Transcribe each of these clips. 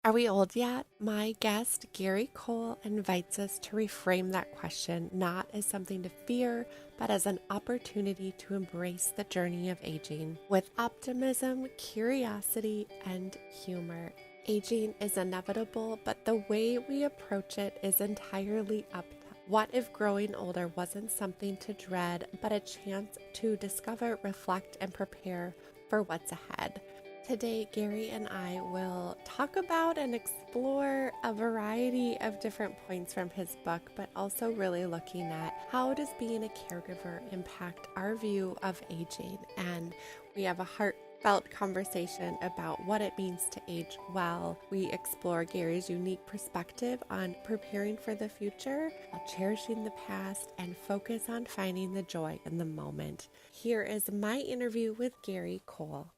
Are we old yet? My guest, Garry Cole, invites us to reframe that question not as something to fear, but as an opportunity to embrace the journey of aging with optimism, curiosity, and humor. Aging is inevitable, but the way we approach it is entirely up to us. What if growing older wasn't something to dread, but a chance to discover, reflect, and prepare for what's ahead? Today, Garry and I will talk about and explore a variety of different points from his book, but also really looking at how does being a caregiver impact our view of aging. And we have a heartfelt conversation about what it means to age well. We explore Garry's unique perspective on preparing for the future while cherishing the past and focus on finding the joy in the moment. Here is my interview with Garry Cole.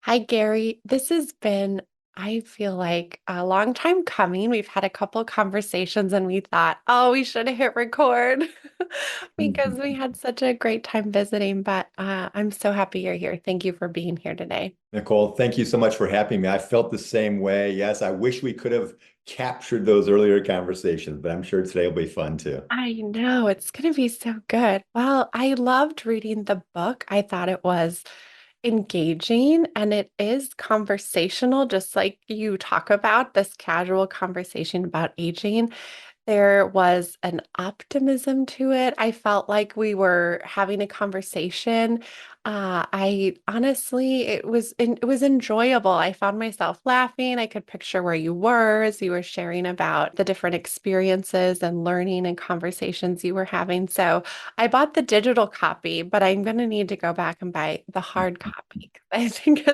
Hi, Garry. This has been, I feel like, a long time coming. We've had a couple conversations and we thought, oh, we should have hit record because we had such a great time visiting. But I'm so happy you're here. Thank you for being here today. Nicole, thank you so much for having me. I felt the same way. Yes, I wish we could have captured those earlier conversations, but I'm sure today will be fun too. I know it's going to be so good. Well, I loved reading the book. I thought it was engaging and it is conversational, just like you talk about this casual conversation about aging. There was an optimism to it. I felt like we were having a conversation. I honestly, it was enjoyable. I found myself laughing. I could picture where you were as you were sharing about the different experiences and learning and conversations you were having. So I bought the digital copy, but I'm going to need to go back and buy the hard copy 'cause I think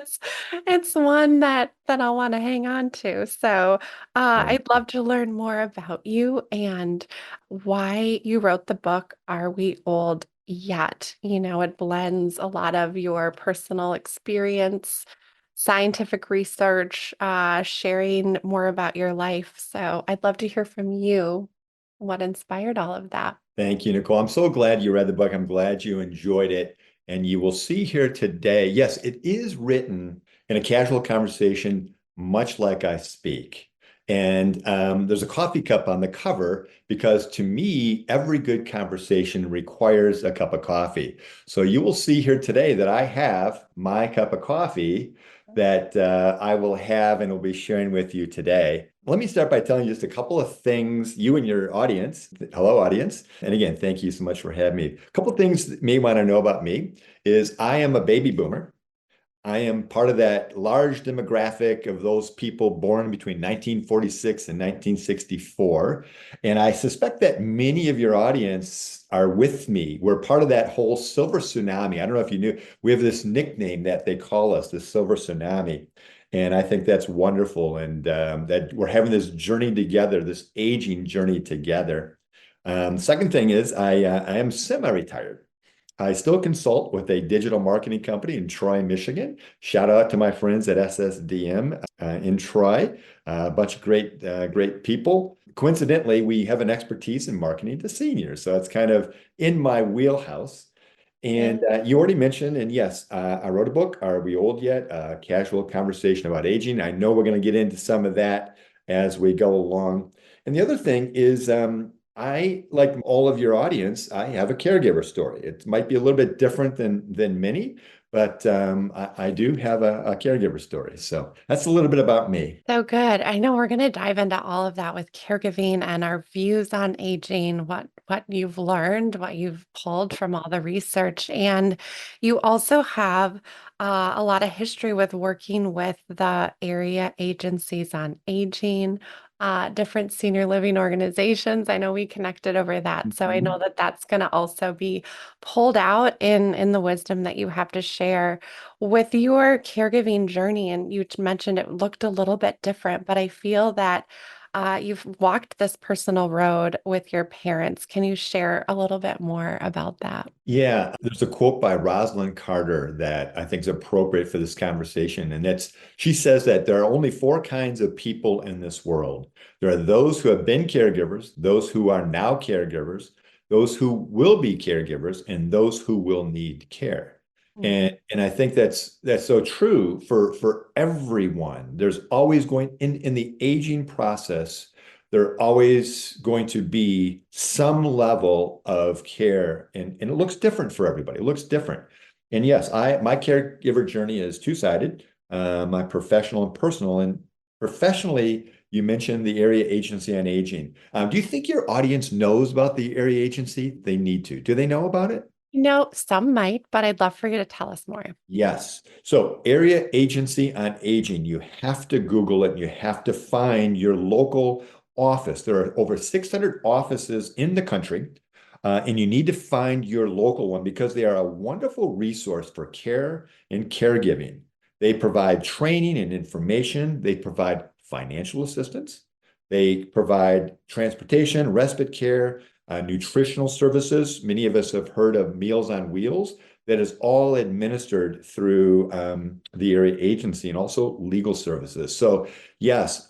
it's one that I'll want to hang on to. So I'd love to learn more about you and why you wrote the book, Are We Old Yet? You know, it blends a lot of your personal experience, scientific research, sharing more about your life. So I'd love to hear from you. What inspired all of that? Thank you, Nicole. I'm so glad you read the book. I'm glad you enjoyed it. And you will see here today, yes, it is written in a casual conversation, much like I speak. And there's a coffee cup on the cover because to me, every good conversation requires a cup of coffee. So you will see here today that I have my cup of coffee that I will have and will be sharing with you today. Let me start by telling you just a couple of things, you and your audience. Hello, audience. And again, thank you so much for having me. A couple of things that you may want to know about me is I am a baby boomer. I am part of that large demographic of those people born between 1946 and 1964. And I suspect that many of your audience are with me. We're part of that whole silver tsunami. I don't know if you knew, we have this nickname that they call us, the silver tsunami. And I think that's wonderful. And that we're having this journey together, this aging journey together. Second thing is I am semi-retired. I still consult with a digital marketing company in Troy, Michigan. Shout out to my friends at SSDM in Troy, a bunch of great people. Coincidentally, we have an expertise in marketing to seniors, so it's kind of in my wheelhouse. And you already mentioned, and yes, I wrote a book, Are We Old Yet? A casual conversation about aging. I know we're going to get into some of that as we go along. And the other thing is, like all of your audience, I have a caregiver story. It might be a little bit different than many, but I do have a caregiver story. So that's a little bit about me. So good. I know we're going to dive into all of that with caregiving and our views on aging, what you've learned, what you've pulled from all the research. And you also have a lot of history with working with the area agencies on aging, different senior living organizations. I know we connected over that. So I know Mhm. that that's going to also be pulled out in the wisdom that you have to share with your caregiving journey. And you mentioned it looked a little bit different, but I feel that you've walked this personal road with your parents. Can you share a little bit more about that? Yeah, there's a quote by Rosalind Carter that I think is appropriate for this conversation. And that's she says that there are only four kinds of people in this world. There are those who have been caregivers, those who are now caregivers, those who will be caregivers, and those who will need care. And I think that's so true for everyone. There's always going in the aging process, there always going to be some level of care, and it looks different for everybody. It looks different. And yes, my caregiver journey is two-sided, my professional and personal. And professionally, you mentioned the area agency on aging. Do you think your audience knows about the area agency? They need to. Do they know about it? Some might, but I'd love for you to tell us more. Yes. So, area agency on aging, you have to Google it and you have to find your local office. There are over 600 offices in the country, and you need to find your local one because they are a wonderful resource for care and caregiving. They provide training and information, they provide financial assistance, they provide transportation, respite care, nutritional services. Many of us have heard of Meals on Wheels that is all administered through the area agency and also legal services. So yes,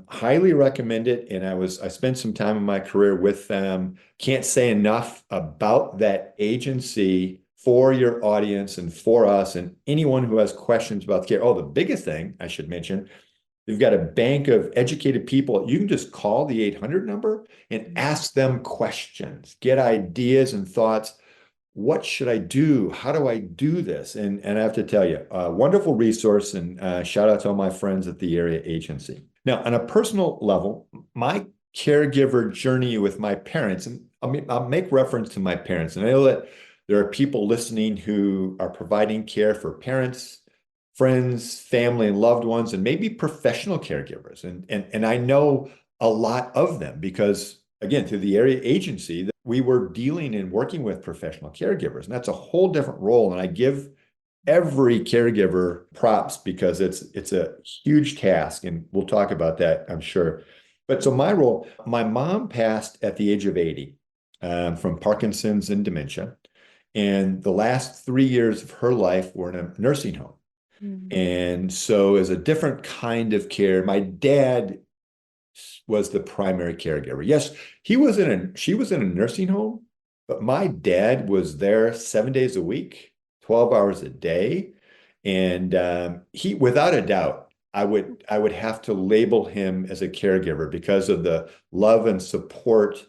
highly recommend it. And I spent some time in my career with them. Can't say enough about that agency for your audience and for us and anyone who has questions about care. Oh, the biggest thing I should mention, they've got a bank of educated people. You can just call the 800 number and ask them questions, get ideas and thoughts. What should I do? How do I do this? And I have to tell you, a wonderful resource, and shout out to all my friends at the area agency. Now, on a personal level, my caregiver journey with my parents, and I'll make reference to my parents, and I know that there are people listening who are providing care for parents, friends, family, and loved ones, and maybe professional caregivers. And I know a lot of them because, again, through the area agency, we were dealing and working with professional caregivers. And that's a whole different role. And I give every caregiver props because it's a huge task. And we'll talk about that, I'm sure. But so my role, my mom passed at the age of 80 from Parkinson's and dementia. And the last 3 years of her life were in a nursing home. And so as a different kind of care, my dad was the primary caregiver. Yes, she was in a nursing home, but my dad was there 7 days a week, 12 hours a day. And he, without a doubt, I would have to label him as a caregiver because of the love and support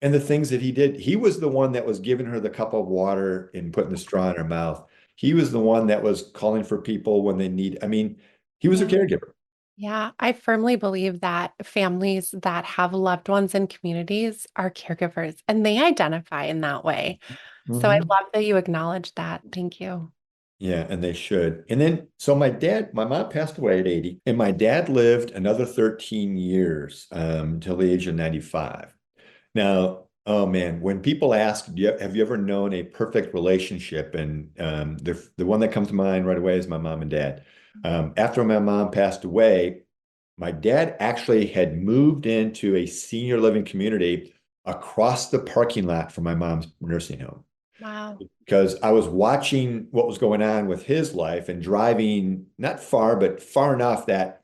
and the things that he did. He was the one that was giving her the cup of water and putting the straw in her mouth. He was the one that was calling for people when they need. I mean, he was a Yeah. caregiver. Yeah, I firmly believe that families that have loved ones in communities are caregivers and they identify in that way. So I Mhm. love that you acknowledge that. Thank you. Yeah, and they should. And then, so my mom passed away at 80, and my dad lived another 13 years until the age of 95. Now, oh man, when people ask, have you ever known a perfect relationship? And the one that comes to mind right away is my mom and dad. After my mom passed away, my dad actually had moved into a senior living community across the parking lot from my mom's nursing home Wow. because I was watching what was going on with his life and driving not far, but far enough that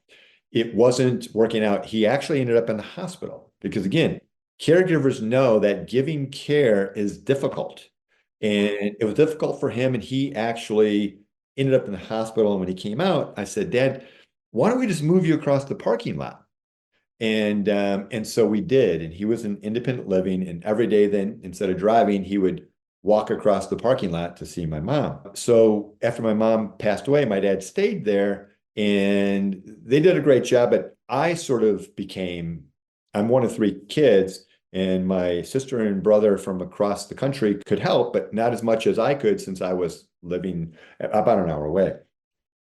it wasn't working out. He actually ended up in the hospital because, again, caregivers know that giving care is difficult. And it was difficult for him. And he actually ended up in the hospital. And when he came out, I said, Dad, why don't we just move you across the parking lot? And so we did. And he was in independent living. And every day then, instead of driving, he would walk across the parking lot to see my mom. So after my mom passed away, my dad stayed there and they did a great job. But I sort of became, I'm one of three kids, and my sister and brother from across the country could help, but not as much as I could since I was living about an hour away.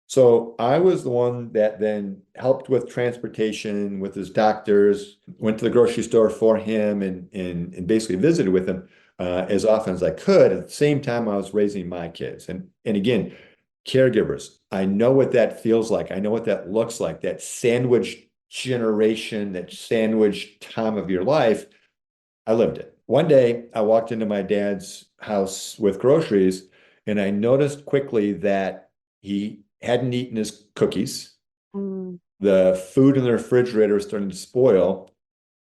So I was the one that then helped with transportation with his doctors, went to the grocery store for him and basically visited with him as often as I could. At the same time, I was raising my kids. And again, caregivers, I know what that feels like. I know what that looks like, that sandwich generation, that sandwich time of your life. I lived it. One day, I walked into my dad's house with groceries, and I noticed quickly that he hadn't eaten his cookies. Mm, The food in the refrigerator was starting to spoil,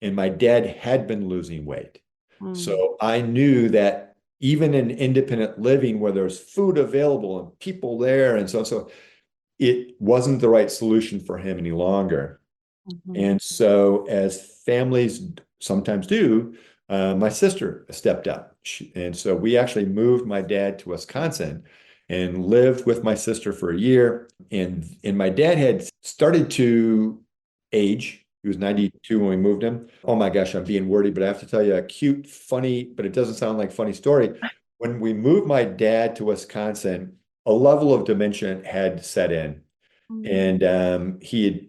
and my dad had been losing weight. mm, So I knew that even in independent living where there's food available and people there and so on. So it wasn't the right solution for him any longer. Mhm. And so, as families sometimes do, my sister stepped up. And so we actually moved my dad to Wisconsin and lived with my sister for a year. And my dad had started to age. He was 92 when we moved him. Oh my gosh, I'm being wordy, but I have to tell you a cute, funny, but it doesn't sound like funny story. When we moved my dad to Wisconsin, a level of dementia had set in. Mm. And he had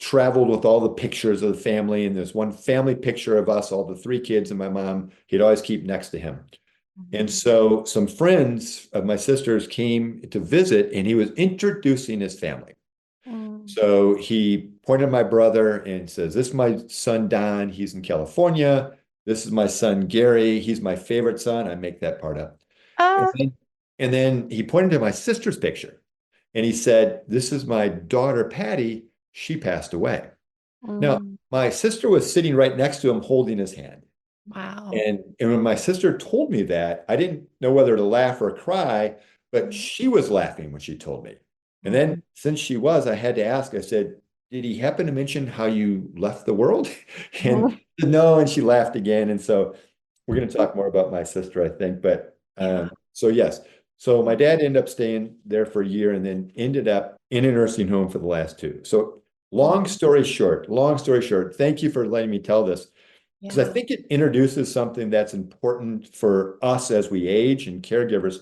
traveled with all the pictures of the family. And there's one family picture of us, all the three kids and my mom, he'd always keep next to him. And Mhm. so some friends of my sister's came to visit, and he was introducing his family. Mm. So he pointed at my brother and says, "This is my son, Don. He's in California. This is my son, Gary. He's my favorite son." I make that part up. And Ah. then, and then he pointed to my sister's picture and he said, "This is my daughter, Patty. She passed away." Now, Mm. my sister was sitting right next to him holding his hand. Wow. And when my sister told me that, I didn't know whether to laugh or cry, but Mm. she was laughing when she told me. And then Mhm. since she was, I had to ask, I said, "Did he happen to mention how you left the world?" And Mhm. she said, "No," and she laughed again. And so we're going to talk more about my sister, I think. But Yeah. so yes. So my dad ended up staying there for a year and then ended up in a nursing home for the last two. So Mhm. long story short, thank you for letting me tell this because I Yeah. think it introduces something that's important for us as we age and caregivers.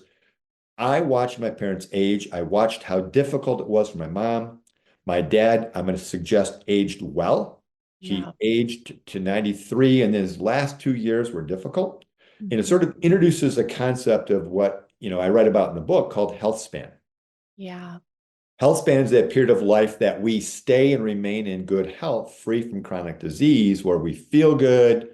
I watched my parents age. I watched how difficult it was for my mom. My dad, I'm going to suggest, aged well. Yeah. He aged to 93, and his last 2 years were difficult. And it sort Mhm. of introduces a concept of what, I write about in the book called health span. Yeah. Health span is that period of life that we stay and remain in good health, free from chronic disease, where we feel good,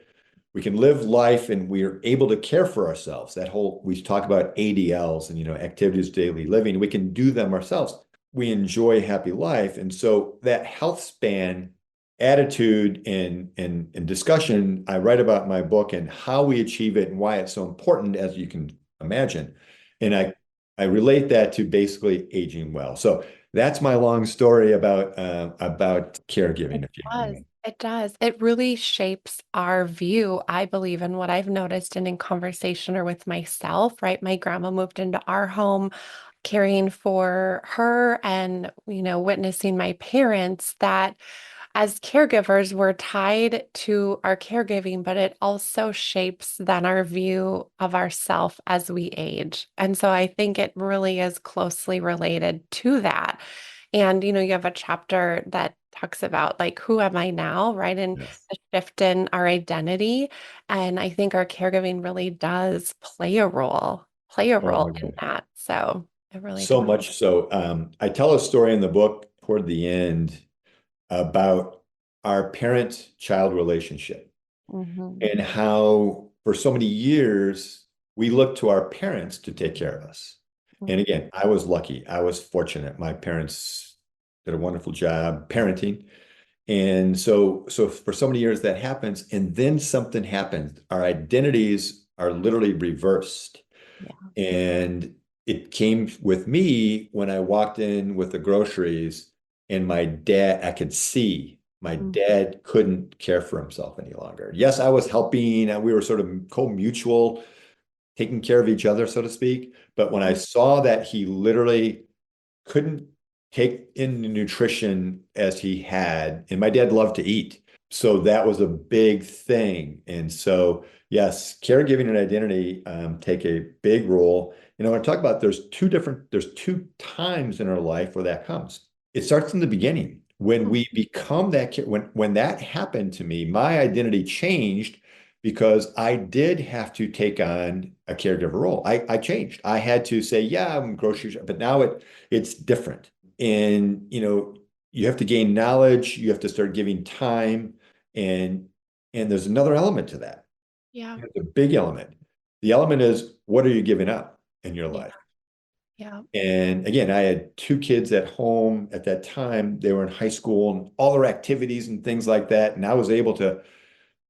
we can live life, and we're able to care for ourselves. That whole, we talk about ADLs and, activities of daily living. We can do them ourselves. We enjoy happy life. And so that health span attitude and discussion I write about in my book and how we achieve it and why it's so important, as you can imagine. And I relate that to basically aging well. So that's my long story about It caregiving, if you know what I does. mean. It does. It really shapes our view, I believe, and what I've noticed and in conversation or with myself, right? My grandma moved into our home, caring for her and, witnessing my parents that as caregivers, we're tied to our caregiving, but it also shapes then our view of ourself as we age. And so I think it really is closely related to that. And, you have a chapter that talks about like, who am I now? Right. And Yes. the shift in our identity. And I think our caregiving really does play a Oh role my in God. that. So it really So does. much so. I tell a story in the book toward the end about our parent-child relationship Hmm. and how for so many years we looked to our parents to take care of us. And again, I was lucky. I was fortunate. My parents did a wonderful job parenting. And so for so many years that happens, and then something happens. Our identities are literally reversed. Yeah. And it came with me when I walked in with the groceries and my dad, I could see my Mm. dad couldn't care for himself any longer. Yes, I was helping and we were sort of co-mutual, taking care of each other, so to speak. But when I saw that he literally couldn't take in the nutrition as he had, and my dad loved to eat. So that was a big thing. And so, yes, caregiving and identity take a big role. I want to talk about there's two times in our life where that comes. It starts in the beginning when we become that, when that happened to me, my identity changed because I did have to take on a caregiver role. I changed. I had to say, yeah, I'm grocery shop, but now it's different. And you have to gain knowledge, you have to start giving time, and there's another element to that. Yeah. It's a big element. The element is what are you giving up in your Yeah. life? Yeah. And again, I had two kids at home at that time. They were in high school and all their activities and things like that. And I was able to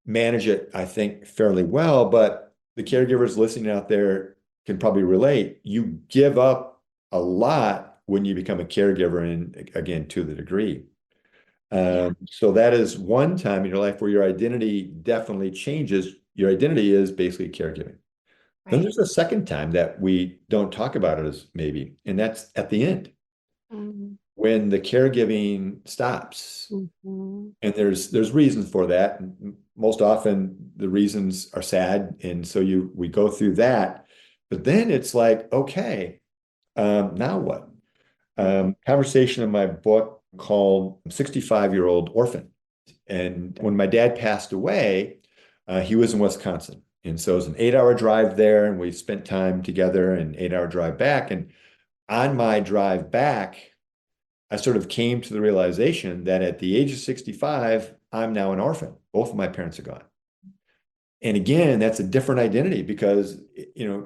manage it, I think, fairly well. But the caregivers listening out there can probably relate. You give up a lot when you become a caregiver, and again, to the degree. Yeah. So that is one time in your life where your identity definitely changes. Your identity is basically caregiving. Then Right. there's a second time that we don't talk about it as maybe, and that's at the end Mm-hmm. when the caregiving stops. Mm-hmm. And there's reasons for that. And most often the reasons are sad, and so we go through that. But then it's like, okay, now what? Conversation in my book called 65-Year-Old Orphan. And when my dad passed away, he was in Wisconsin. And so it was an 8-hour drive there, and we spent time together, an 8-hour drive back. And on my drive back, I sort of came to the realization that at the age of 65, I'm now an orphan. Both of my parents are gone. And again, that's a different identity because,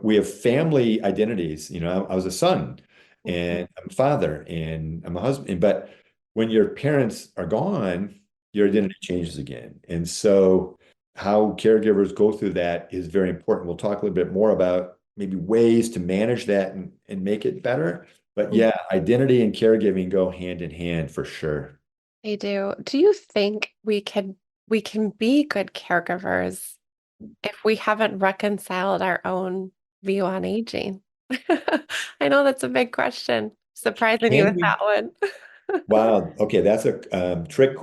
we have family identities. I was a son Mm-hmm. and I'm a father and I'm a husband. But when your parents are gone, your identity changes again. And so how caregivers go through that is very important. We'll talk a little bit more about maybe ways to manage that and make it better. But yeah, identity and caregiving go hand in hand for sure. They do. Do you think we can be good caregivers if we haven't reconciled our own view on aging? I know that's a big question. Surprising you Can with we that one. Wow. Okay, that's a trick.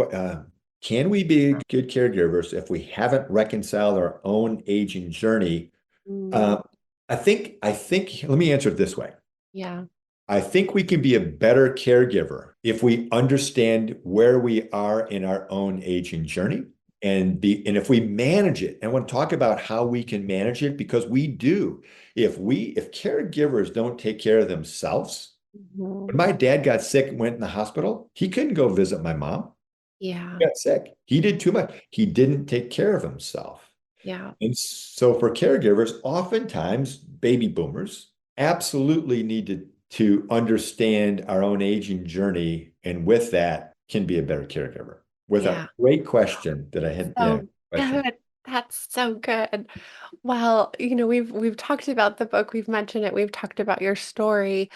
Can we be good caregivers if we haven't reconciled our own aging journey? Mm, Uh, I think, let me answer it this way. yeah. I think we can be a better caregiver if we understand where we are in our own aging journey and if we manage it. And I want to talk about how we can manage it because we do. If caregivers don't take care of themselves, Mhm. when my dad got sick and went in the hospital, he couldn't go visit my mom. Yeah. He got sick. He did too much. He didn't take care of himself. Yeah. And so for caregivers, oftentimes baby boomers absolutely need to understand our own aging journey. And with that, can be a better caregiver. With a Yeah. great question that I had. Yeah, So question. good. That's so good. Well, we've talked about the book, we've mentioned it, we've talked about your story.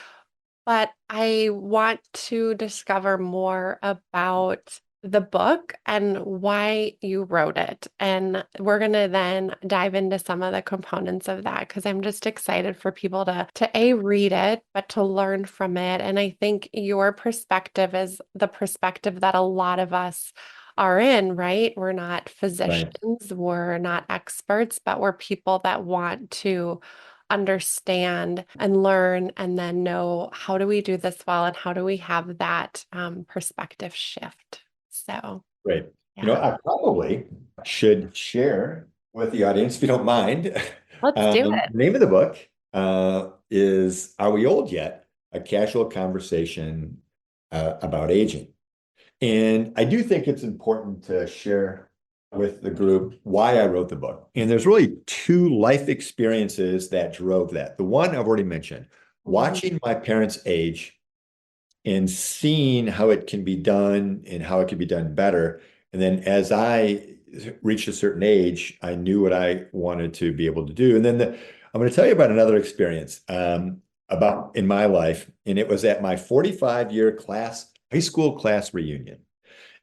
But I want to discover more about the book and why you wrote it. And we're going to then dive into some of the components of that because I'm just excited for people to A, read it, but to learn from it. And I think your perspective is the perspective that a lot of us are in, right? We're not Right. physicians, we're not experts, but we're people that want to understand and learn and then know how do we do this well and how do we have that perspective shift. So, Great. yeah, I probably should share with the audience, if you don't mind. let's do The it. name of the book is Are We Old Yet? A Casual Conversation about Aging. And I do think it's important to share with the group why I wrote the book. And there's really two life experiences that drove that. The one I've already mentioned, Mhm. watching my parents age and seeing how it can be done and how it can be done better. And then as I reached a certain age, I knew what I wanted to be able to do. And then I'm going to tell you about another experience about in my life, and it was at my 45-year high school class reunion.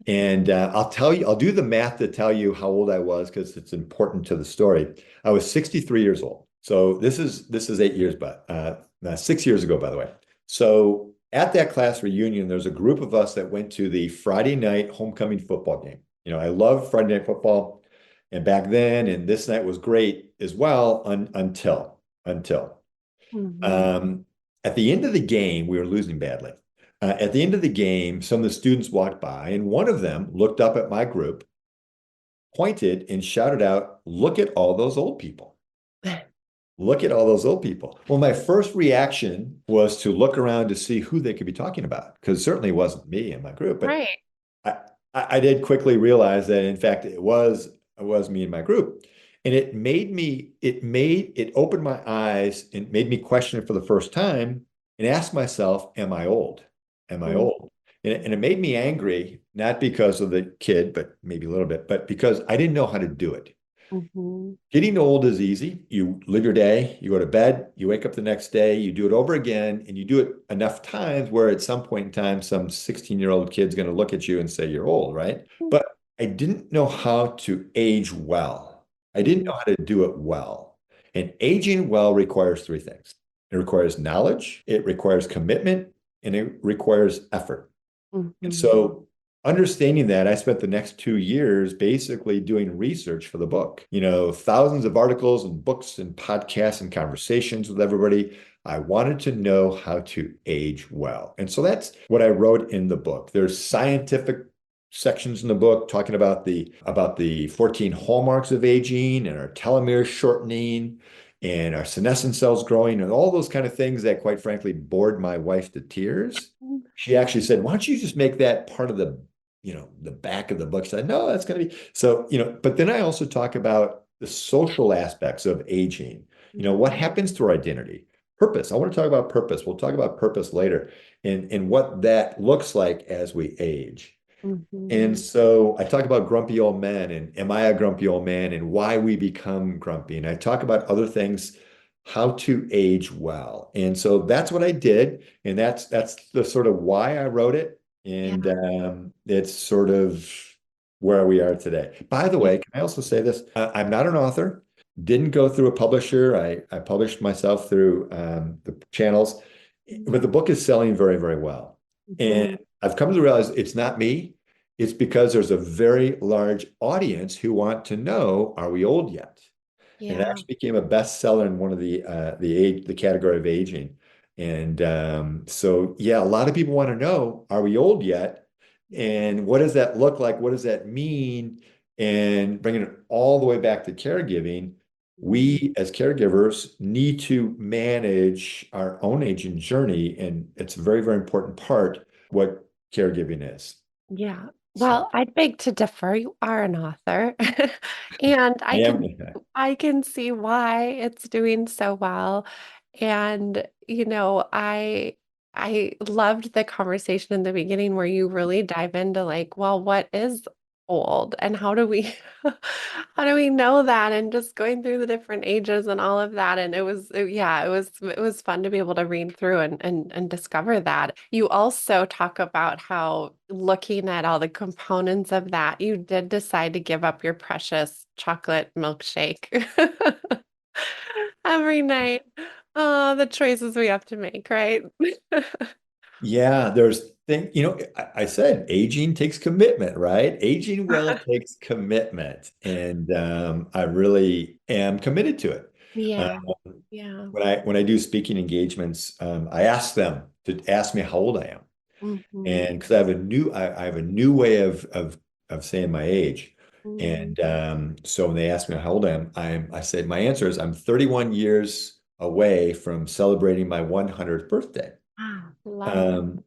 And I'll do the math to tell you how old I was because it's important to the story. I was 63 years old. So this is 8 years, but 6 years ago, by the way. So at that class reunion, there's a group of us that went to the Friday night homecoming football game. I love Friday night football, and back then, and this night was great as well until Mhm. um, at the end of the game, we were losing badly. At the end of the game, some of the students walked by, and one of them looked up at my group, pointed, and shouted out, "Look at all those old people. Look at all those old people." Well, my first reaction was to look around to see who they could be talking about, because certainly it wasn't me and my group. But Right. I, I did quickly realize that, in fact, it was me and my group. And it opened my eyes and made me question it for the first time and ask myself, am I old? Am I Mhm. old? And it made me angry, not because of the kid, but maybe a little bit, but because I didn't know how to do it. Mhm. Getting old is easy. You live your day, you go to bed, you wake up the next day, you do it over again, and you do it enough times where at some point in time, some 16-year-old kid's going to look at you and say you're old, right? But I didn't know how to age well. I didn't Mhm. know how to do it well. And aging well requires three things. It requires knowledge, it requires commitment, and it requires effort. And Mhm. so understanding that, I spent the next 2 years basically doing research for the book. Thousands of articles and books and podcasts and conversations with everybody. I wanted to know how to age well. And so that's what I wrote in the book. There's scientific sections in the book talking about the 14 hallmarks of aging and our telomere shortening and our senescent cells growing and all those kind of things that quite frankly bored my wife to tears. She actually said, "Why don't you just make that part of the back of the book?" She said, "No, that's going to be so, but then I also talk about the social aspects of aging. What happens to our identity? Purpose. I want to talk about purpose. We'll talk about purpose later and what that looks like as we age. And Mhm. so I talk about grumpy old men and am I a grumpy old man and why we become grumpy. And I talk about other things, how to age well. And so that's what I did. And that's the sort of why I wrote it. Yeah. And it's sort of where we are today. By the Yeah. way, can I also say this? I'm not an author, didn't go through a publisher. I published myself through the channels, but the book is selling very, very well. And Mhm. I've come to realize it's not me. It's because there's a very large audience who want to know, are we old yet? And it Yeah. actually became a bestseller in one of the category of aging. And so yeah, a lot of people want to know, are we old yet? And what does that look like? What does that mean? And bringing it all the way back to caregiving, Mhm. we as caregivers need to manage our own aging journey. And it's a very, very important part what caregiving is. Yeah. So Well, I'd beg to differ. You are an author. And I I am. can see why it's doing so well. And I loved the conversation in the beginning where you really dive into like, well, what is old and how do we how do we know that, and just going through the different ages and all of that. And yeah, it was fun to be able to read through and discover that. You also talk about how, looking at all the components of that, you did decide to give up your precious chocolate milkshake every night. Oh, the choices we have to make, right? Yeah, I said aging takes commitment, right? Aging well takes commitment, and I really am committed to it. Yeah. Um, Yeah. when I do speaking engagements, I ask them to ask me how old I am, Hmm. and because I have a new way of saying my age, Hmm. and so when they ask me how old I say my answer is I'm 31 years away from celebrating my 100th birthday. Ah, love that. Um,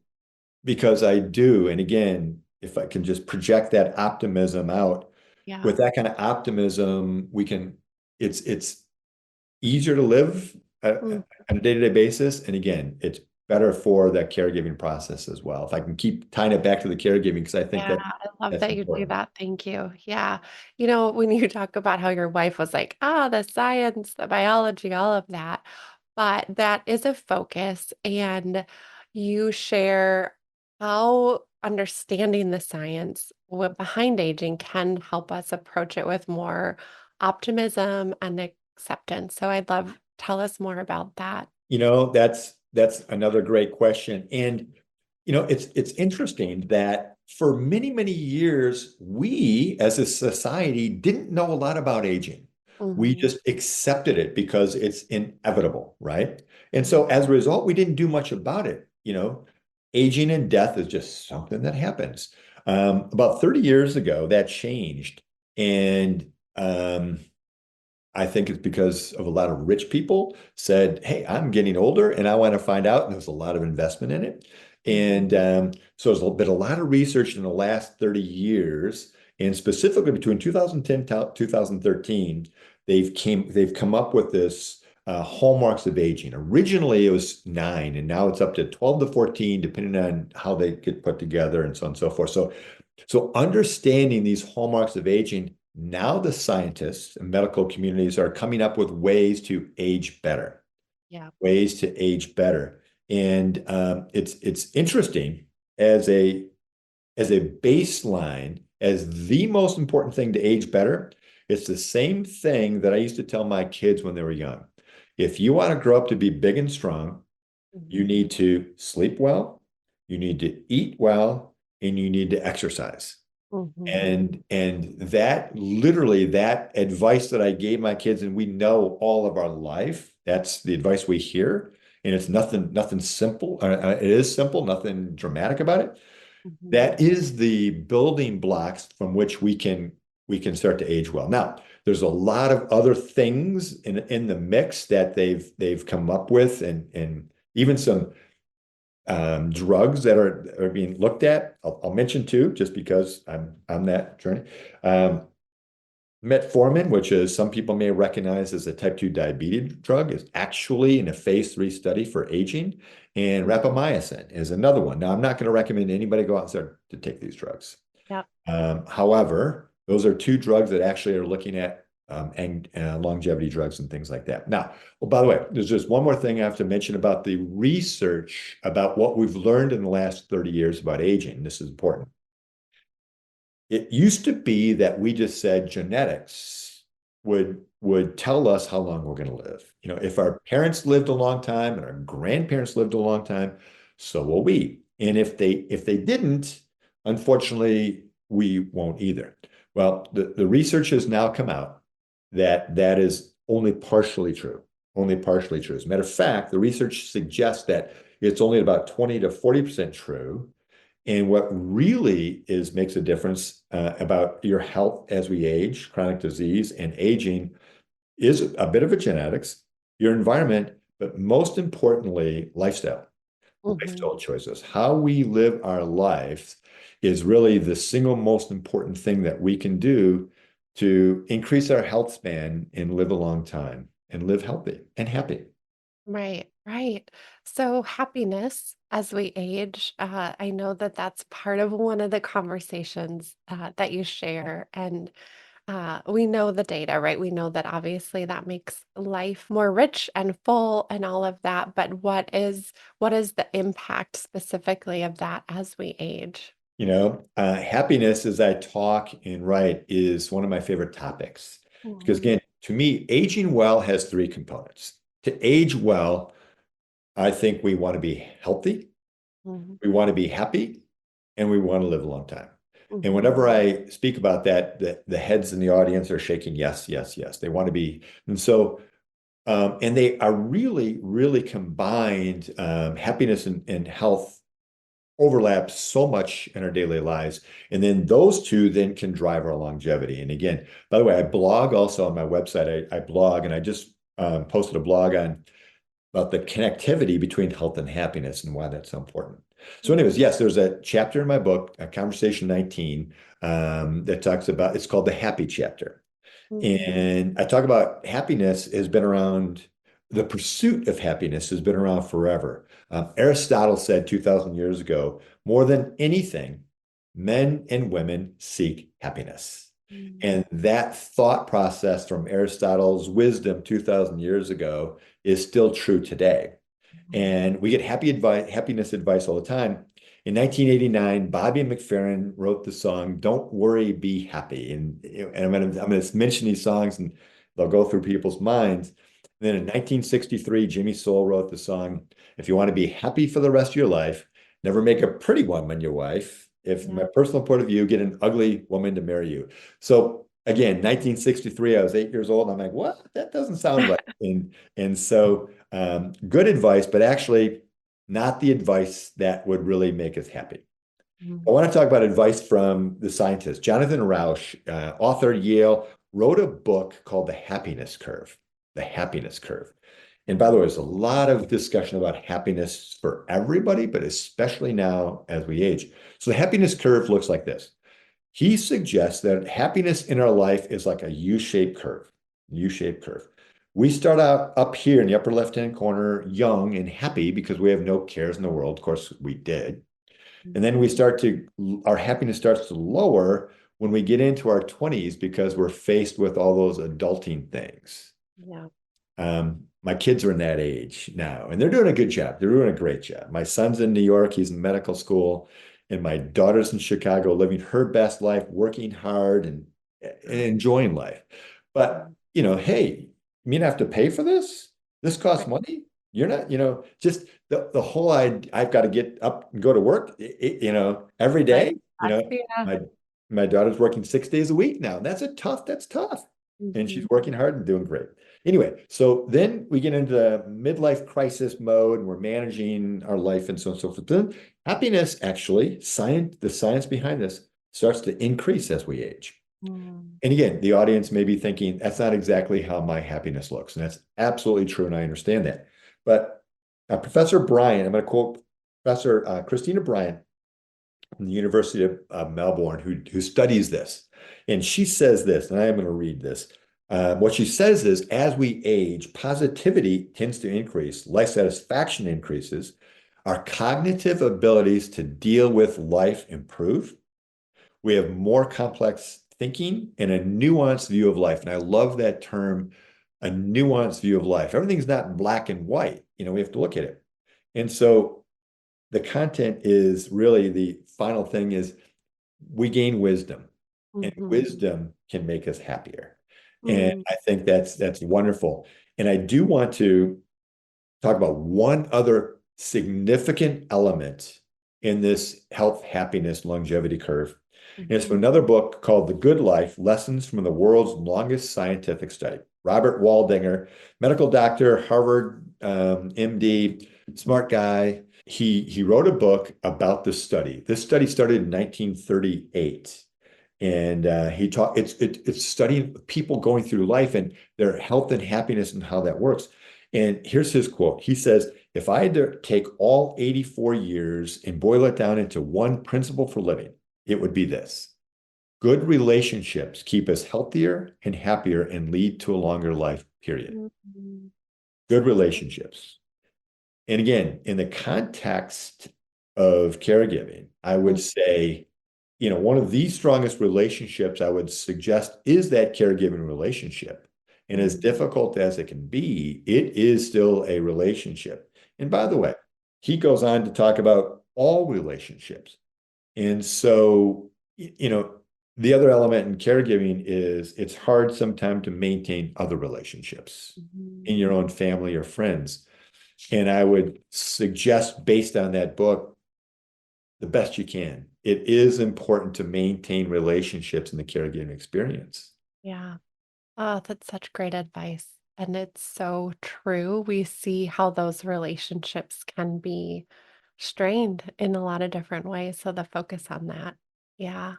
because I do. And again, if I can just project that optimism out, Yeah. with that kind of optimism, it's easier to live on a day-to-day basis. And again, it's better for that caregiving process as well. If I can keep tying it back to the caregiving, because I think Yeah, that I love that's that you do important. that. Thank you. Yeah. When you talk about how your wife was like, the science, the biology, all of that, but that is a focus. And you share how understanding the science behind aging can help us approach it with more optimism and acceptance. So I'd love, tell us more about that. That's another great question. And it's interesting that for many, many years, we as a society didn't know a lot about aging. We Mhm. just accepted it because it's inevitable, right? And so as a result, we didn't do much about it. Aging and death is just something that happens. About 30 years ago, that changed. And I think it's because of a lot of rich people said, "Hey, I'm getting older and I want to find out." And there's a lot of investment in it. And so there's been a lot of research in the last 30 years, and specifically between 2010 to 2013, they've come up with this hallmarks of aging. Originally, it was nine, and now it's up to 12 to 14, depending on how they get put together and so on and so forth. So understanding these hallmarks of aging Now the scientists and medical communities are coming up with ways to age better, Yeah. ways to age better. And it's interesting as a baseline, as the most important thing to age better. It's the same thing that I used to tell my kids when they were young. If you want to grow up to be big and strong, you Mhm. need to sleep well, you need to eat well, and you need to exercise. Mhm. And that literally that advice that I gave my kids, and we know all of our life, that's the advice we hear. And it's nothing simple. It is simple, nothing dramatic about it. Mhm. That is the building blocks from which we can start to age well. Now, there's a lot of other things in the mix that they've come up with, and even some drugs that are being looked at. I'll mention two just because I'm on that journey. Um, Metformin, which is some people may recognize as a type 2 diabetes drug, is actually in a phase 3 study for aging. And rapamycin is another one. Now, I'm not going to recommend anybody go out and start to take these drugs. Yep. However, those are two drugs that actually are looking at and longevity drugs and things like that. Now, well, by the way, there's just one more thing I have to mention about the research about what we've learned in the last 30 years about aging. This is important. It used to be that we just said genetics would tell us how long we're going to live. If our parents lived a long time and our grandparents lived a long time, so will we. And if they didn't, unfortunately, we won't either. Well, the research has now come out that that is only partially true. Only partially true. As a matter of fact, the research suggests that it's only about 20 to 40% true, and what really makes a difference about your health as we age, chronic disease and aging, is a bit of a genetics, your environment, but most importantly, lifestyle. Mhm. Lifestyle choices. How we live our life is really the single most important thing that we can do to increase our health span and live a long time and live healthy and happy. Right, right. So happiness as we age, I know that that's part of one of the conversations that you share, and we know the data, right? We know that obviously that makes life more rich and full and all of that. But what is the impact specifically of that as we age? Happiness as I talk and write is one of my favorite topics because, Mhm. again, to me, aging well has three components. To age well, I think we want to be healthy, Mhm. we want to be happy, and we want to live a long time. And Mhm. whenever I speak about that, the heads in the audience are shaking yes, yes, yes. They want to be. And so, and they are really, really combined. Happiness and health overlap so much in our daily lives. And then those two then can drive our longevity. And again, by the way, I blog also on my website. I blog, and I just posted a blog on about the connectivity between health and happiness and why that's so important. So, anyways, yes, there's a chapter in my book, Conversation 19, that talks about, it's called the happy chapter. Mhm. And I talk about happiness has been around, the pursuit of happiness has been around forever. Aristotle said 2,000 years ago, more than anything, men and women seek happiness. Mhm. And that thought process from Aristotle's wisdom 2,000 years ago is still true today. And we get happiness advice all the time. In 1989, Bobby McFerrin wrote the song "Don't Worry, Be Happy," and I'm gonna mention these songs, and they'll go through people's minds. And then in 1963, Jimmy Soul wrote the song "If you want to be happy for the rest of your life, never make a pretty woman your wife. If Yeah. my personal point of view, get an ugly woman to marry you." So again, 1963, I was 8 years old, and I'm like, "What? That doesn't sound right." And so good advice, but actually not the advice that would really make us happy. I Mhm. want to talk about advice from the scientist. Jonathan Rauch, author at Yale, wrote a book called The Happiness Curve. The Happiness Curve. And by the way, there's a lot of discussion about happiness for everybody, but especially now as we age. So the happiness curve looks like this. He suggests that happiness in our life is like a U-shaped curve. U-shaped curve. We start out up here in the upper left-hand corner, young and happy because we have no cares in the world. Of course, we did. And then our happiness starts to lower when we get into our 20s because we're faced with all those adulting things. Yeah. My kids are in that age now, and they're doing a good job. They're doing a great job. My son's in New York, he's in medical school, and my daughter's in Chicago, living her best life, working hard and enjoying life. But, hey, you mean I have to pay for this? This costs Right. money? You're not, just the whole I've got to get up and go to work, every Right. day. Yeah. My my daughter's working 6 days a week now. And that's tough. And she's Mhm. working hard and doing great. Anyway, so then we get into the midlife crisis mode and we're managing our life and so on and so forth. Then happiness, actually, the science behind this starts to increase as we age. Mm. And again, the audience may be thinking, that's not exactly how my happiness looks. And that's absolutely true. And I understand that. But Professor Bryan, I'm going to quote Professor Christina Bryan from the University of Melbourne, who studies this. And she says this, and I am going to read this. What she says is, as we age, positivity tends to increase, life satisfaction increases, our cognitive abilities to deal with life improve. We have more complex thinking and a nuanced view of life. And I love that term, a nuanced view of life. Everything's not black and white. We have to look at it. And so the content is really the final thing is we gain wisdom, and Mhm. wisdom can make us happier. And Mm. I think that's wonderful. And I do want to talk about one other significant element in this health, happiness, longevity curve. And it's from Mhm. another book called The Good Life, Lessons from the World's Longest Scientific Study. Robert Waldinger, medical doctor, Harvard MD, smart guy. He wrote a book about this study. This study started in 1938. And he taught it's studying people going through life and their health and happiness and how that works. And here's his quote. He says, if I had to take all 84 years and boil it down into one principle for living, it would be this. Good relationships keep us healthier and happier and lead to a longer life, period. Mhm. Good relationships. And again, in the context of caregiving, I would Mhm. say, one of the strongest relationships I would suggest is that caregiving relationship. And as Mhm. difficult as it can be, it is still a relationship. And by the way, he goes on to talk about all relationships. And so, the other element in caregiving is it's hard sometimes to maintain other relationships in Mhm. your own family or friends. And I would suggest, based on that book, the best you can. It is important to maintain relationships in the caregiving experience. Yeah. Oh, that's such great advice. And it's so true. We see how those relationships can be strained in a lot of different ways. So the focus on that. Yeah.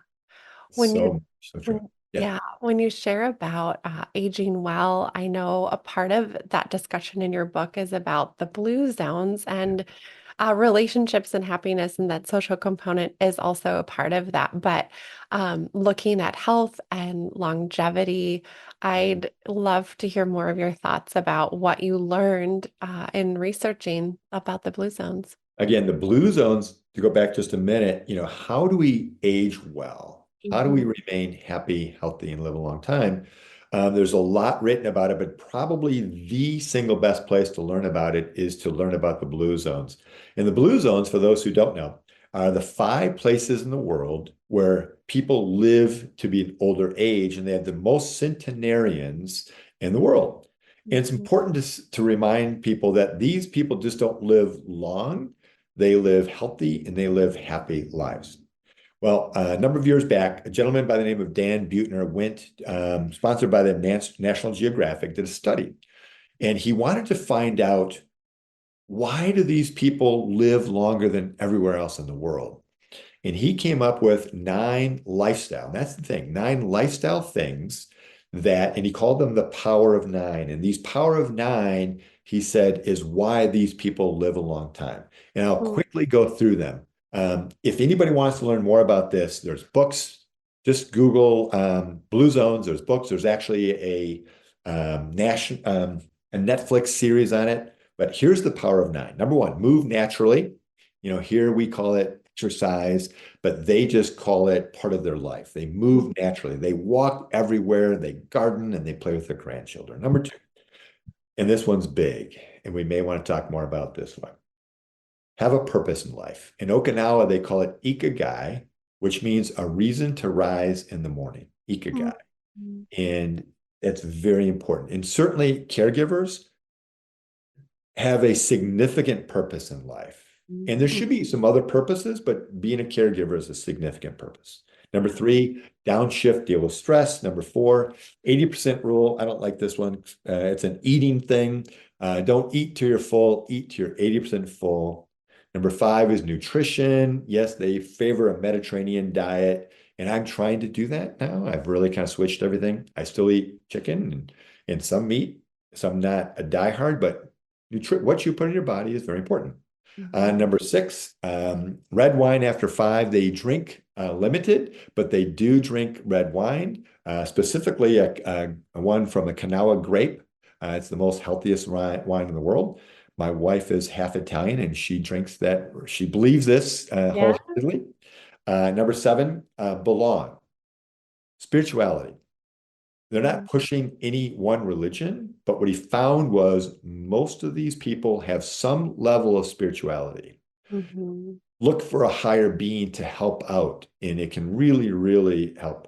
When you So true. when Yeah. yeah, when you share about, aging well, I know a part of that discussion in your book is about the blue zones and, relationships and happiness, and that social component is also a part of that, but, looking at health and longevity, I'd love to hear more of your thoughts about what you learned, in researching about the blue zones. Again, the blue zones, to go back just a minute, how do we age well? How do we Mhm. remain happy, healthy, and live a long time? There's a lot written about it, but probably the single best place to learn about it is to learn about the blue zones. And the blue zones, for those who don't know, are the 5 places in the world where people live to be an older age, and they have the most centenarians in the world. And it's Mhm. important to remind people that these people just don't live long. They live healthy and they live happy lives. Well, a number of years back, a gentleman by the name of Dan Buettner went, sponsored by the National Geographic, did a study. And he wanted to find out, why do these people live longer than everywhere else in the world? And he came up with 9 lifestyle. That's the thing, 9 lifestyle things and he called them the power of nine. And these power of nine, he said, is why these people live a long time. And I'll Mm. quickly go through them. If anybody wants to learn more about this, there's books. Just Google Blue Zones. There's books. There's actually a Netflix series on it. But here's the power of nine. Number one, move naturally. Here we call it exercise, but they just call it part of their life. They move naturally. They walk everywhere, they garden, and they play with their grandchildren. Number two, and this one's big, and we may want to talk more about this one. Have a purpose in life. In Okinawa, they call it ikigai, which means a reason to rise in the morning. Ikigai. Mhm. And that's very important. And certainly caregivers have a significant purpose in life. And there should be some other purposes, but being a caregiver is a significant purpose. Number three, downshift, deal with stress. Number four, 80% rule. I don't like this one. It's an eating thing. Don't eat till you're full, eat till you're 80% full. Number five is nutrition. Yes, they favor a Mediterranean diet. And I'm trying to do that now. I've really kind of switched everything. I still eat chicken and some meat. So I'm not a diehard, but what you put in your body is very important. Mhm. Number six, red wine after five. They drink limited, but they do drink red wine, specifically a one from a Kanawha grape. It's the most healthiest wine in the world. My wife is half Italian and she drinks that. She believes this Yeah. wholeheartedly. Number seven, belong. Spirituality. They're not pushing any one religion, but what he found was most of these people have some level of spirituality. Mhm. Look for a higher being to help out, and it can really, really help.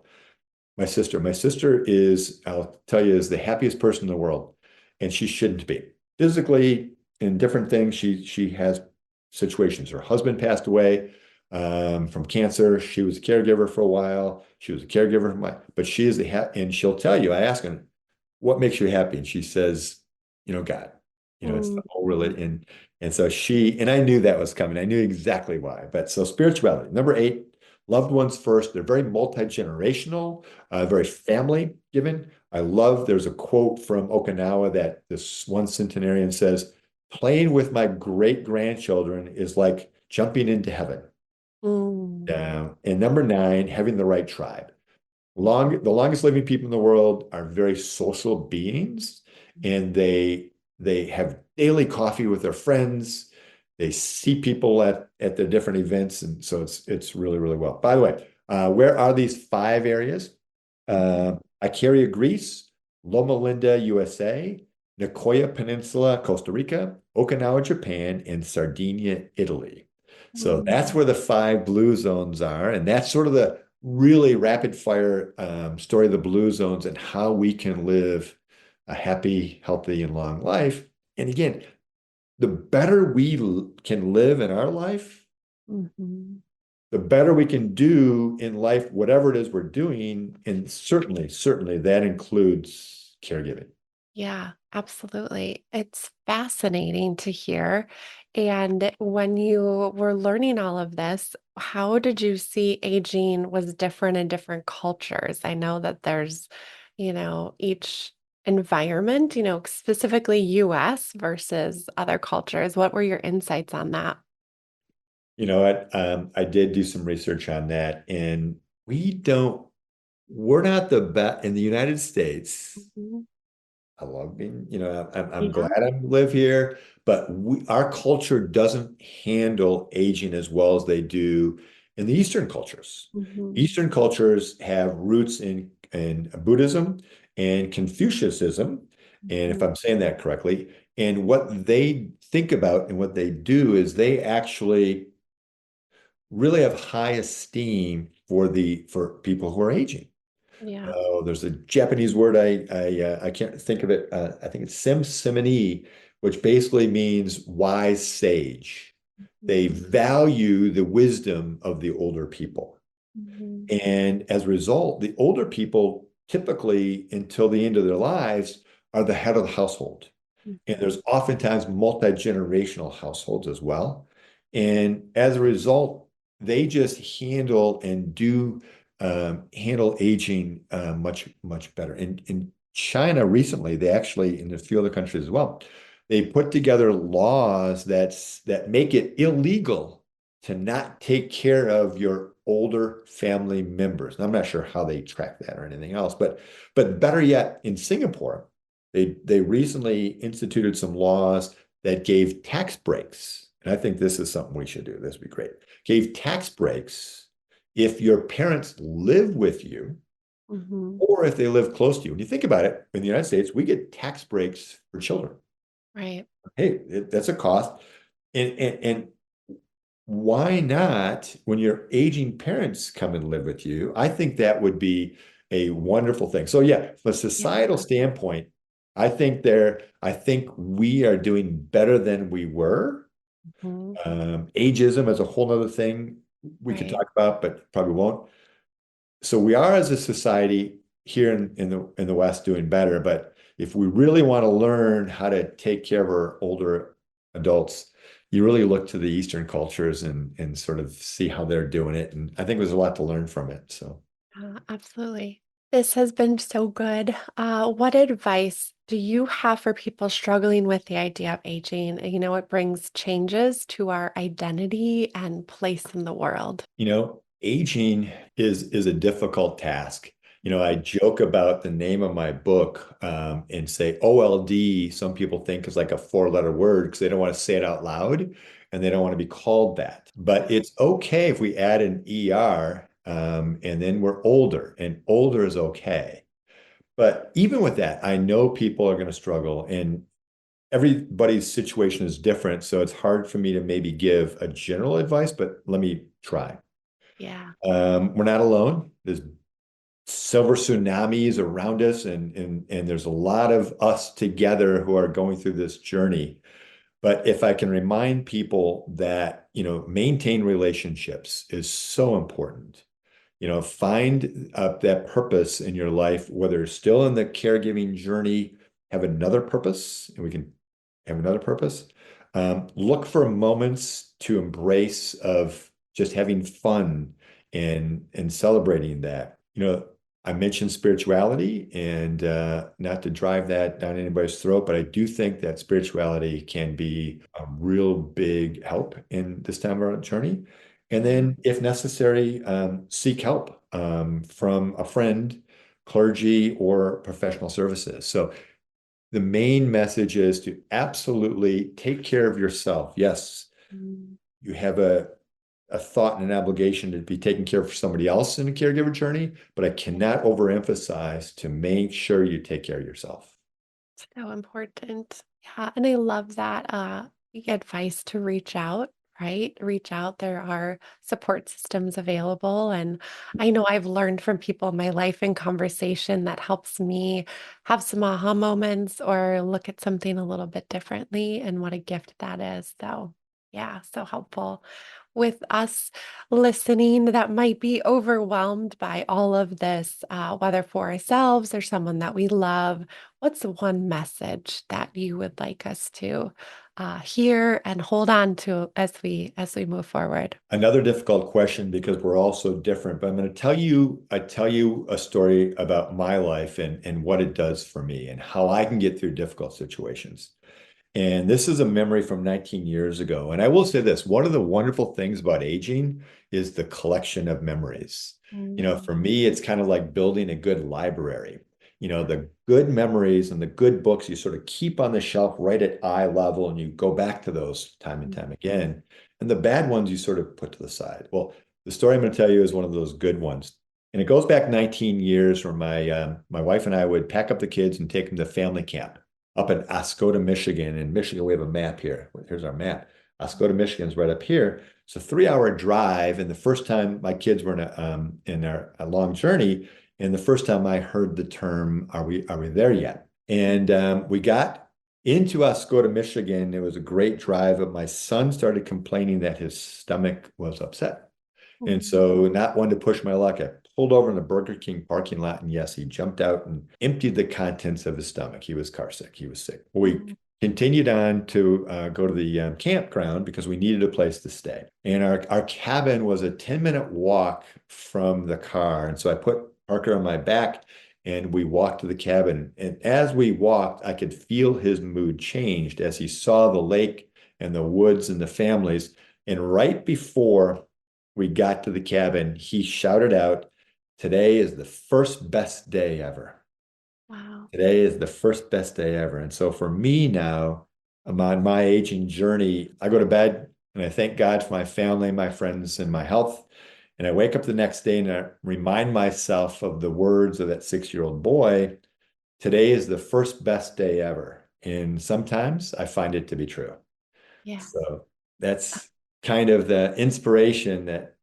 My sister is, I'll tell you, is the happiest person in the world, and she shouldn't be. Physically, in different things, she has situations. Her husband passed away from cancer. She was a caregiver for a while. She was a caregiver for but she is and she'll tell you. I ask her, "What makes you happy?" And she says, God. It's the whole Mhm. religion. And so and I knew that was coming. I knew exactly why. But so spirituality. Number eight, loved ones first. They're very multi-generational, very family given. There's a quote from Okinawa that this one centenarian says, playing with my great grandchildren is like jumping into heaven. Mm. And number nine, having the right tribe. The longest living people in the world are very social beings, and they have daily coffee with their friends. They see people at the different events, and so it's really, really well. By the way, where are these five areas? Icaria, Greece, Loma Linda, USA, Nicoya Peninsula, Costa Rica, Okinawa, Japan, and Sardinia, Italy. So that's Mm. where the five blue zones are, and that's sort of the really rapid fire story of the blue zones and how we can live a happy, healthy, and long life. And again, the better we can live in our life, Mhm. the better we can do in life, whatever it is we're doing. And certainly that includes caregiving. Yeah, absolutely. It's fascinating to hear. And when you were learning all of this, how did you see aging was different in different cultures? I know that there's, each environment, specifically US versus other cultures. What were your insights on that? You know what? I did do some research on that, and we don't, we're not the best in the United States. Mhm. I love being, I'm glad Yeah. I live here, but our culture doesn't handle aging as well as they do in the Eastern cultures. Mhm. Eastern cultures have roots in Buddhism and Confucianism, and if Mhm. I'm saying that correctly, and what they think about and what they do is they actually really have high esteem for people who are aging. Yeah. Oh, there's a Japanese word I can't think of it. I think it's simsimini, which basically means wise sage. They Mhm. value the wisdom of the older people. Mhm. And as a result, the older people typically, until the end of their lives, are the head of the household. And Mhm. there's oftentimes multi-generational households as well. And as a result, they just handle aging much, much better. In China recently, they actually, in a few other countries as well, they put together laws that make it illegal to not take care of your older family members. And I'm not sure how they track that or anything else, but better yet, in Singapore, they recently instituted some laws that gave tax breaks and I think this is something we should do. This would be great. Gave tax breaks if your parents live with you Hmm. or if they live close to you. When you think about it, in the United States, we get tax breaks for children. Right. Hey, that's a cost. And why not when your aging parents come and live with you? I think that would be a wonderful thing. So yeah, from a Yeah. societal standpoint, I think we are doing better than we were. Mhm. Ageism is a whole other thing we could Right. talk about, but probably won't. So we are as a society here in the West doing better. But if we really want to learn how to take care of our older adults, you really look to the Eastern cultures and sort of see how they're doing it. And I think there's a lot to learn from it. So, Absolutely. This has been so good. What advice do you have for people struggling with the idea of aging? It brings changes to our identity and place in the world. aging is a difficult task. I joke about the name of my book and say OLD. Some people think is like a four-letter word because they don't want to say it out loud and they don't want to be called that. But it's okay if we add an ER and then we're older, and older is okay. But even with that, I know people are going to struggle, and everybody's situation is different. So it's hard for me to maybe give a general advice, but let me try. Yeah. We're not alone. There's silver tsunamis around us, and there's a lot of us together who are going through this journey. But if I can remind people that, maintain relationships is so important. Find that purpose in your life, whether you're still in the caregiving journey, have another purpose, and we can have another purpose. Look for moments to embrace of just having fun and celebrating that. I mentioned spirituality, and not to drive that down anybody's throat, but I do think that spirituality can be a real big help in this time of our journey. And Yeah. then, if necessary, seek help from a friend, clergy, or professional services. So the main message is to absolutely take care of yourself. Yes, Mm. you have a thought and an obligation to be taking care of somebody else in a caregiver journey, but I cannot overemphasize to make sure you take care of yourself. So important. Yeah. And I love that advice to reach out, right? Reach out. There are support systems available. And I know I've learned from people in my life in conversation that helps me have some aha moments or look at something a little bit differently and what a gift that is. So, yeah, so helpful. With us listening that might be overwhelmed by all of this, whether for ourselves or someone that we love, what's one message that you would like us to hear and hold on to as we move forward? Another difficult question because we're all so different, but I tell you a story about my life and what it does for me and how I can get through difficult situations. And this is a memory from 19 years ago. And I will say this, one of the wonderful things about aging is the collection of memories. Mm. For me, it's kind of like building a good library. The good memories and the good books you sort of keep on the shelf right at eye level, and you go back to those time and time again. And the bad ones you sort of put to the side. Well, the story I'm going to tell you is one of those good ones. And it goes back 19 years where my wife and I would pack up the kids and take them to family camp up in Oscoda, Michigan. In Michigan, we have a map here. Here's our map. Oscoda, Michigan's right up here. It's a 3 hour drive. And the first time my kids were in a long journey, and the first time I heard the term, "Are we there yet?" And we got into Oscoda, Michigan. It was a great drive, but my son started complaining that his stomach was upset. And Mm. so, not one to push my luck, I pulled over in the Burger King parking lot, and yes, he jumped out and emptied the contents of his stomach. He was car sick. He was sick. We Mm. continued on to go to the campground because we needed a place to stay. And our cabin was a 10-minute walk from the car. And so I put Parker on my back and we walked to the cabin. And as we walked, I could feel his mood changed as he saw the lake and the woods and the families. And right before we got to the cabin, he shouted out, "Today is the first best day ever. Wow. Today is the first best day ever." And so for me now, on my aging journey, I go to bed and I thank God for my family, my friends, and my health. And I wake up the next day and I remind myself of the words of that 6-year-old boy. Today is the first best day ever. And sometimes I find it to be true. Yeah. So that's kind of the inspiration that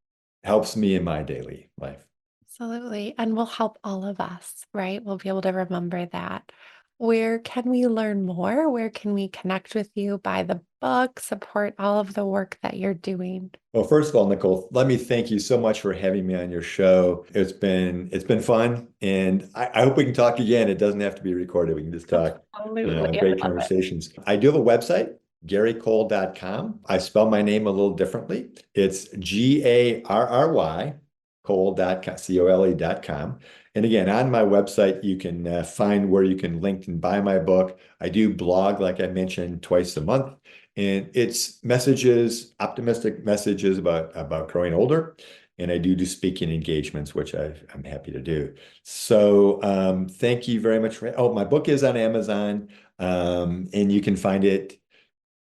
helps me in my daily life. Absolutely. And will help all of us, right? We'll be able to remember that. Where can we learn more? Where can we connect with you, buy the book, support all of the work that you're doing? Well, first of all, Nicole, let me thank you so much for having me on your show. It's been fun, and I hope we can talk again. It doesn't have to be recorded. We can just talk. Absolutely. I Great love it. conversations. I do have a website, GarryCole.com. I spell my name a little differently. It's Garry, Cole.com, Cole.com. And again, on my website, you can find where you can link and buy my book. I do blog, like I mentioned, twice a month. And it's messages, optimistic messages about growing older. And I do speaking engagements, which I'm happy to do. So thank you very much for, oh, my book is on Amazon, and you can find it.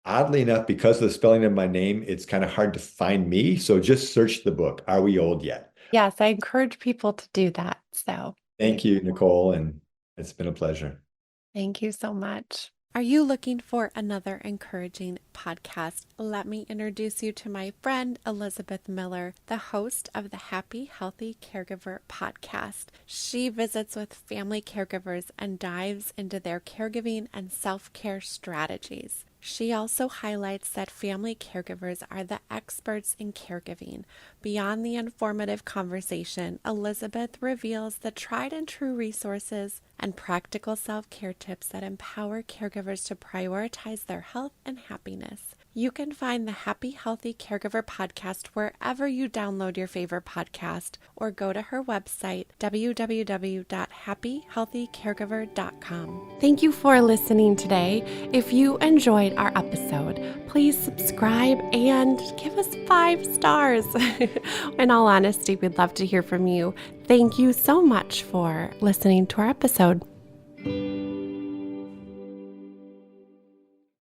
Oddly enough, because of the spelling of my name, it's kind of hard to find me. So just search the book, Are We Old Yet? Yes, I encourage people to do that. So Thank you, Nicole, and it's been a pleasure. thank you so much. Are you looking for another encouraging podcast? Let me introduce you to my friend Elizabeth Miller, the host of the Happy Healthy Caregiver podcast. She visits with family caregivers and dives into their caregiving and self-care strategies. She also highlights that family caregivers are the experts in caregiving. Beyond the informative conversation, Elizabeth reveals the tried and true resources and practical self-care tips that empower caregivers to prioritize their health and happiness. You can find the Happy Healthy Caregiver podcast wherever you download your favorite podcast, or go to her website, www.happyhealthycaregiver.com. Thank you for listening today. If you enjoyed our episode, please subscribe and give us 5 stars. In all honesty, we'd love to hear from you. Thank you so much for listening to our episode.